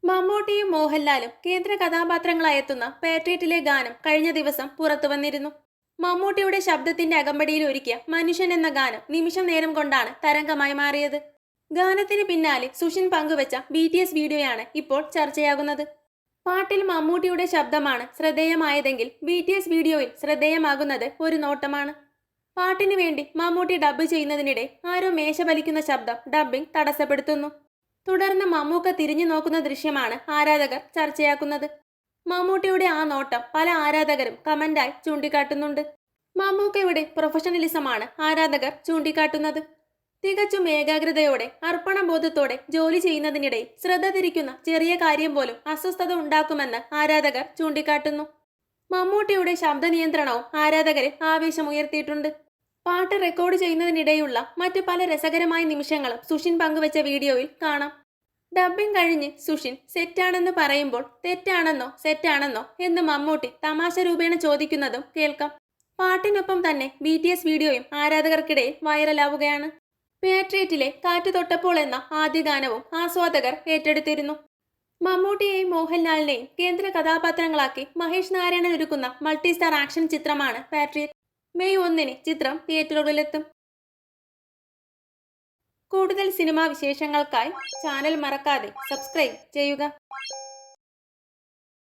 മമ്മൂട്ടിയും മോഹൻലാലും കേന്ദ്ര കഥാപാത്രങ്ങളായെത്തുന്ന പാട്രിയറ്റിലെ ഗാനം കഴിഞ്ഞ ദിവസം പുറത്തു വന്നിരുന്നു. മമ്മൂട്ടിയുടെ ശബ്ദത്തിന്റെ അകമ്പടിയിൽ ഒരുക്കിയ മനുഷ്യൻ എന്ന ഗാനം നിമിഷം നേരം കൊണ്ടാണ് തരംഗമായി മാറിയത്. ഗാനത്തിന് പിന്നാലെ സുഷിൻ പങ്കുവച്ച BTS വീഡിയോയാണ് ഇപ്പോൾ ചർച്ചയാകുന്നത്. പാട്ടിൽ മമ്മൂട്ടിയുടെ ശബ്ദമാണ് ശ്രദ്ധേയമായതെങ്കിൽ BTS വീഡിയോയിൽ ശ്രദ്ധേയമാകുന്നത് ഒരു നോട്ടമാണ്. പാട്ടിനു വേണ്ടി മമ്മൂട്ടി ഡബ്ബ് ചെയ്യുന്നതിനിടെ ആരോ മേശ വലിക്കുന്ന ശബ്ദം ഡബ്ബിംഗ് തടസ്സപ്പെടുത്തുന്നു. തുടർന്ന് മമ്മൂക്ക തിരിഞ്ഞു നോക്കുന്ന ദൃശ്യമാണ് ആരാധകർ ചർച്ചയാക്കുന്നത്. മമ്മൂട്ടിയുടെ ആ നോട്ടം പല ആരാധകരും കമന്റായി ചൂണ്ടിക്കാട്ടുന്നുണ്ട്. മമ്മൂക്കയുടെ പ്രൊഫഷണലിസമാണ് ആരാധകർ ചൂണ്ടിക്കാട്ടുന്നത്. തികച്ചും ഏകാഗ്രതയോടെ അർപ്പണബോധത്തോടെ ജോലി ചെയ്യുന്നതിനിടെ ശ്രദ്ധ തിരിക്കുന്ന ചെറിയ കാര്യം പോലും അസ്വസ്ഥത ഉണ്ടാക്കുമെന്ന് ആരാധകർ ചൂണ്ടിക്കാട്ടുന്നു. മമ്മൂട്ടിയുടെ ശബ്ദ നിയന്ത്രണവും ആരാധകരിൽ ആവേശമുയർത്തിയിട്ടുണ്ട്. പാട്ട് റെക്കോർഡ് ചെയ്യുന്നതിനിടെയുള്ള മറ്റു പല രസകരമായ നിമിഷങ്ങളും സുഷിൻ പങ്കുവച്ച വീഡിയോയിൽ കാണാം. ഡബ്ബിംഗ് കഴിഞ്ഞ് സുഷിൻ സെറ്റാണെന്ന് പറയുമ്പോൾ തെറ്റാണെന്നോ സെറ്റാണെന്നോ എന്ന് മമ്മൂട്ടി തമാശ രൂപേണ ചോദിക്കുന്നതും കേൾക്കാം. പാട്ടിനൊപ്പം തന്നെ BTS വീഡിയോയും ആരാധകർക്കിടയിൽ വൈറലാവുകയാണ്. പാട്രിയറ്റിലെ കാറ്റ് തൊട്ടപ്പോൾ എന്ന ആദ്യ ഗാനവും ആസ്വാദകർ ഏറ്റെടുത്തിരുന്നു. മമ്മൂട്ടിയെയും മോഹൻലാലിനെയും കേന്ദ്ര കഥാപാത്രങ്ങളാക്കി മഹേഷ് നാരായണൻ ഒരുക്കുന്ന മൾട്ടി സ്റ്റാർ ആക്ഷൻ ചിത്രമാണ് പാട്രിയറ്റ്. മെയ് 1 ചിത്രം തിയേറ്ററുകളിലെത്തും. കൂടുതൽ സിനിമാ വിശേഷങ്ങൾക്കായി ചാനൽ മറക്കാതെ സബ്സ്ക്രൈബ് ചെയ്യുക.